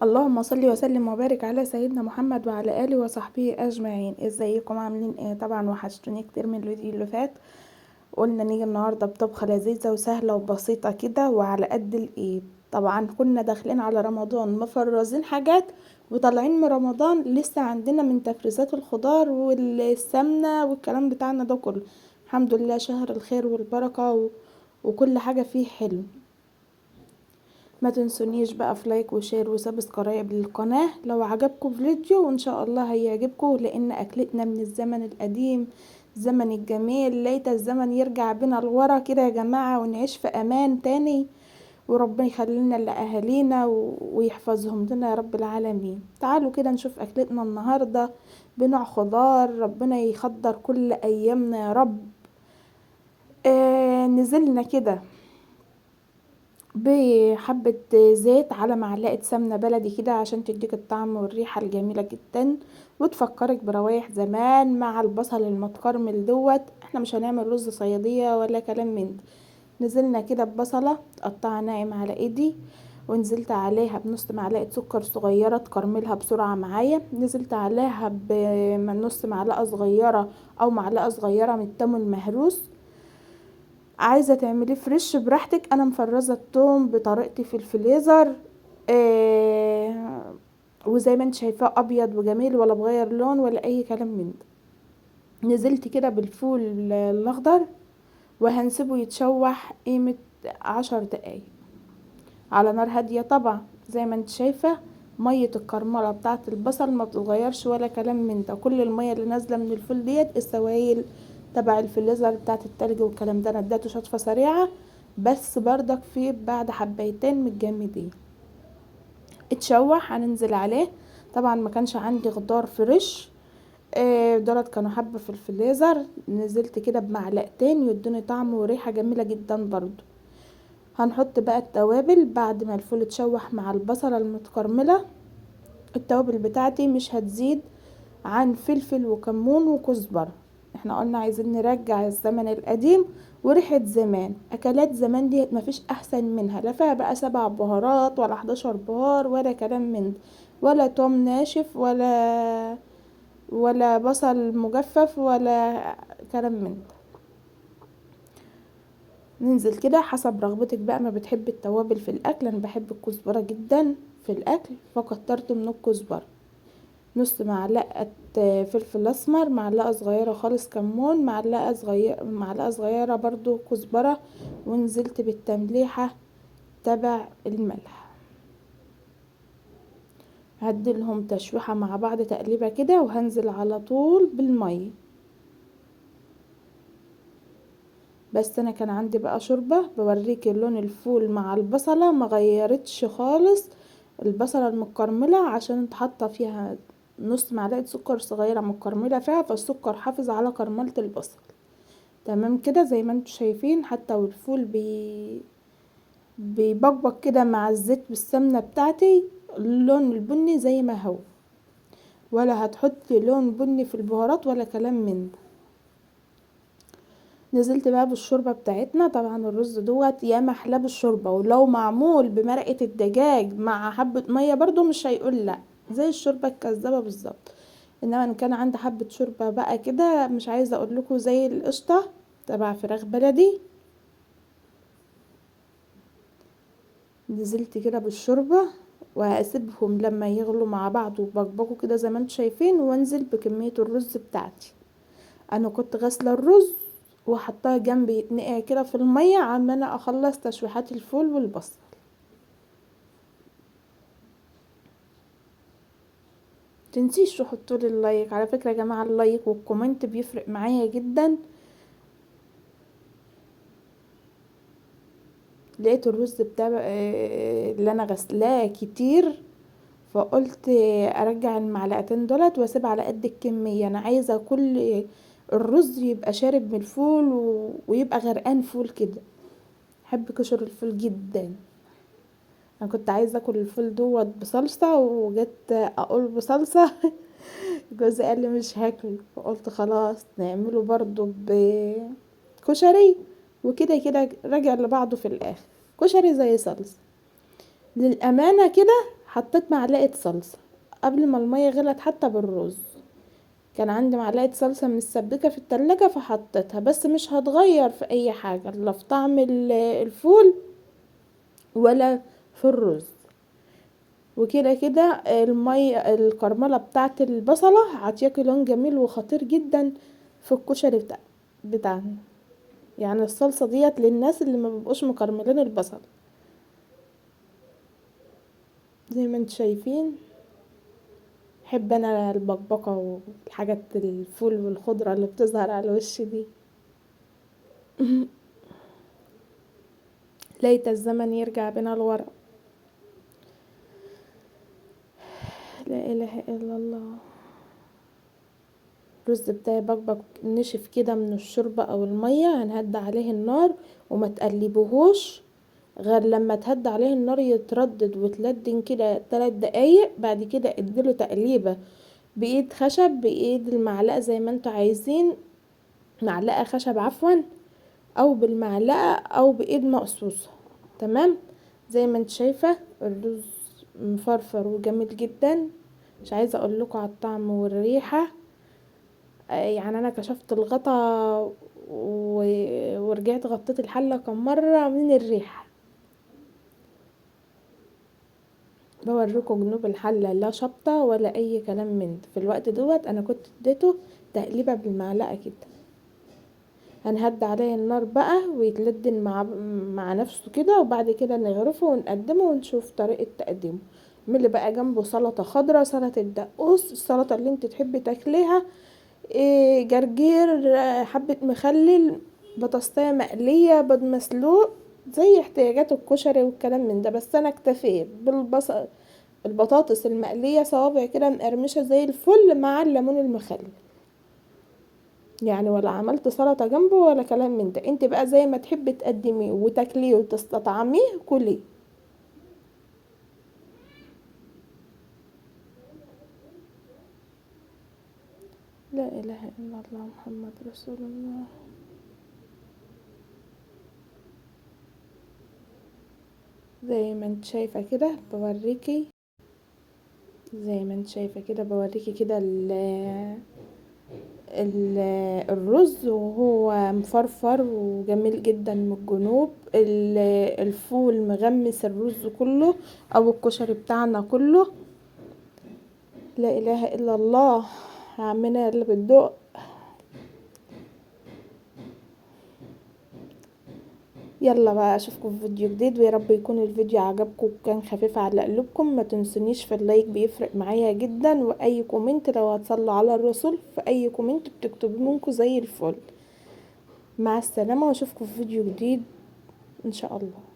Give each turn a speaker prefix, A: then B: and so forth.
A: اللهم صل وسلم وبارك على سيدنا محمد وعلى اله وصحبه اجمعين. ازيكم عاملين ايه؟ طبعا وحشتوني كتير من الفيديو اللي فات. قلنا نيجي النهارده بطبخه لذيذه وسهله وبسيطه كده وعلى قد الايد. طبعا كنا داخلين على رمضان مفرزين حاجات وطالعين من رمضان لسه عندنا من تفريزات الخضار والسمنه والكلام بتاعنا ده كله. الحمد لله شهر الخير والبركه وكل حاجه فيه حلو. ما تنسونيش بقى في لايك وشير وسبسكرايب للقناة لو عجبكم الفيديو، وان شاء الله هيعجبكم لان اكلتنا من الزمن القديم، الزمن الجميل. ليت الزمن يرجع بنا لورا كده يا جماعة ونعيش في امان تاني، وربنا يخلينا لأهالينا ويحفظهم لنا يا رب العالمين. تعالوا كده نشوف اكلتنا النهاردة بنوع خضار ربنا يخضر كل ايامنا يا رب. نزلنا كده بحبة زيت على معلقة سمنة بلدي كده عشان تديك الطعم والريحة الجميلة جدا وتفكرك بروايح زمان، مع البصل المتكرمل دوت. احنا مش هنعمل رز صيادية ولا كلام من ده. نزلنا كده ببصلة تقطعها ناعم على ايدي، ونزلت عليها بنص معلقة سكر صغيرة تكرملها بسرعة معايا. نزلت عليها بنص معلقة صغيرة او معلقة صغيرة من التمر المهروس. عايزه تعمليه فريش براحتك، انا مفرزه التوم بطريقتي في الفريزر. وزي ما انت شايفاه ابيض وجميل، ولا بغير لون ولا اي كلام من ده. نزلت كده بالفول الاخضر وهنسيبه يتشوح قيمه 10 دقايق على نار هاديه. طبعا زي ما انت شايفه ميه الكرمله بتاعه البصل ما بتتغيرش ولا كلام من ده، كل الميه اللي نازله من الفول ديت السوائل تبع الفريزر بتاعه التلج والكلام ده. انا اديته شطفه سريعه بس بردك في بعد حبيتين متجمدين. اتشوح هننزل عليه. طبعا ما كانش عندي خضار فريش، دولت كانوا حبة في الفريزر. نزلت كده بمعلقتين يدوني طعم وريحة جميلة جدا برضو. هنحط بقى التوابل بعد ما الفول اتشوح مع البصلة المتكرملة. التوابل بتاعتي مش هتزيد عن فلفل وكمون وكزبرة. احنا قلنا عايزين نرجع الزمن القديم وريحة زمان. اكلات زمان دي مفيش احسن منها، لا فيها بقى 7 بهارات ولا 11 بهار ولا كلام من ده، ولا توم ناشف ولا بصل مجفف ولا كلام من ده. ننزل كده حسب رغبتك بقى، ما بتحب التوابل في الاكل. انا بحب الكزبرة جدا في الاكل فكترت من الكزبرة. نص معلقة فلفل اسمر، معلقة صغيرة خالص كمون، معلقة صغيرة برضو كزبرة. ونزلت بالتمليحة تبع الملح. هديلهم تشويحة مع بعض تقليبة كده وهنزل على طول بالمية. بس انا كان عندي بقى شوربة بوريك لون الفول مع البصلة ما غيرتش خالص البصلة المكرملة، عشان انت حاطة فيها نص معلقة سكر صغيرة مكرملة فيها، فالسكر حافظ على كرملة البصل. تمام كده زي ما انتوا شايفين. حتى والفول بيبقبق كده مع الزيت والسمنة بتاعتي اللون البني زي ما هو، ولا هتحطي لون بني في البهارات ولا كلام من ده. نزلت بقى بالشوربة بتاعتنا. طبعا الرز دوت يا محلاه بالشوربة، ولو معمول بمرقة الدجاج مع حبة مية برضو مش هيقول لا، زي الشوربة الكذابة بالظبط. انما ان كان عندي حبة شوربة بقى كده مش عايزة اقول لكم زي القشطة تبع فراخ بلدي. نزلت كده بالشوربة وهسيبهم لما يغلوا مع بعض وبقبقوا كده زي ما انتم شايفين، وانزل بكمية الرز بتاعتي. انا كنت غاسله الرز وحطها جنبي يتنقع كده في الميه عمالة اخلص تشويحات الفول والبصل. تنسيش تحطوا لي اللايك على فكره يا جماعه، اللايك والكومنت بيفرق معايا جدا. لقيت الرز بتاع اللي انا غسلاه كتير، فقلت ارجع المعلقتين دولت واسيب على قد الكميه. انا عايزه كل الرز يبقى شارب من الفول ويبقى غرقان فول كده. بحب كشر الفول جدا. انا كنت عايزه اكل الفول دوت بصلصه وجيت اقول بصلصه جوزي قال لي مش هاكل، فقلت خلاص نعمله برضو بكشري. وكده كده رجع لبعضه في الاخر، كشري زي صلصه. للامانه كده حطيت معلقة صلصة قبل ما المية غلت حتى بالرز. كان عندي معلقة صلصة متسبكة في التلاجة فحطيتها، بس مش هتغير في اي حاجة، لا في طعم الفول ولا في الرز. وكده كده المية الكرملة بتاعت البصلة عطياكي لون جميل وخطير جدا في الكشري بتاعنا. يعني الصلصة ديت للناس اللي ما بيبقوش مكرملين البصل. زي ما انتوا شايفين، بحب انا البقبقة والحاجات الفول والخضرة اللي بتظهر على الوش دي. ليت الزمن يرجع بنا لورا. لا اله الا الله. الرز بتاعي بقبق نشف كده من الشوربة او المية، هنهدى عليه النار وما تقلبوهوش غير لما تهدى عليه النار يتردد وتلدن كده 3 دقايق. بعد كده اديله تقليبة بايد خشب، بايد المعلقة زي ما انتوا عايزين، معلقة خشب عفوا، او بالمعلقة او بايد مقصوصة. تمام. زي ما انت شايفة الرز مفرفر وجميل جدا. مش عايزة اقول لكم على الطعم والريحة. يعني انا كشفت الغطا ورجعت غطيت الحلة كم مرة من الريحة. بوريكم جنوب الحلة، لا شطة ولا اي كلام من ده. في الوقت دوت انا كنت اديته تقليبة بالمعلقة كده. هنهدي عليه النار بقى ويتلدن مع نفسه كده، وبعد كده نغرفه ونقدمه ونشوف طريقة تقديمه. اعملي بقى جنبه سلطة خضراء، سلطة الدقوس، السلطة اللي انت تحبي تاكليها، إيه، جرجير، حبة مخلل، بطاطسية مقلية، بيض مسلوق، زي احتياجات الكشري والكلام من ده. بس انا اكتفيت البطاطس المقلية صوابع كده مقرمشة زي الفل مع الليمون المخلل. يعني ولا عملت سلطة جنبه ولا كلام من ده. انت بقى زي ما تحبي تقدميه وتاكليه وتستطعميه كليه. لا اله الا الله محمد رسول الله. زي ما انت شايفة كده بوريكي، زي ما انت شايفة كده بوريكي كده الرز وهو مفرفر وجميل جدا من الجنوب. الفول مغمس الرز كله او الكشري بتاعنا كله. لا اله الا الله. عمنا اللي بتدوق. يلا بقى اشوفكم في فيديو جديد، ويا رب يكون الفيديو عجبكم وكان خفيف على قلوبكم. ما تنسونيش في اللايك بيفرق معايا جدا، واي كومنت لو هتصلوا على الرسول في اي كومنت بتكتبوا منكم زي الفل. مع السلامة واشوفكم في فيديو جديد ان شاء الله.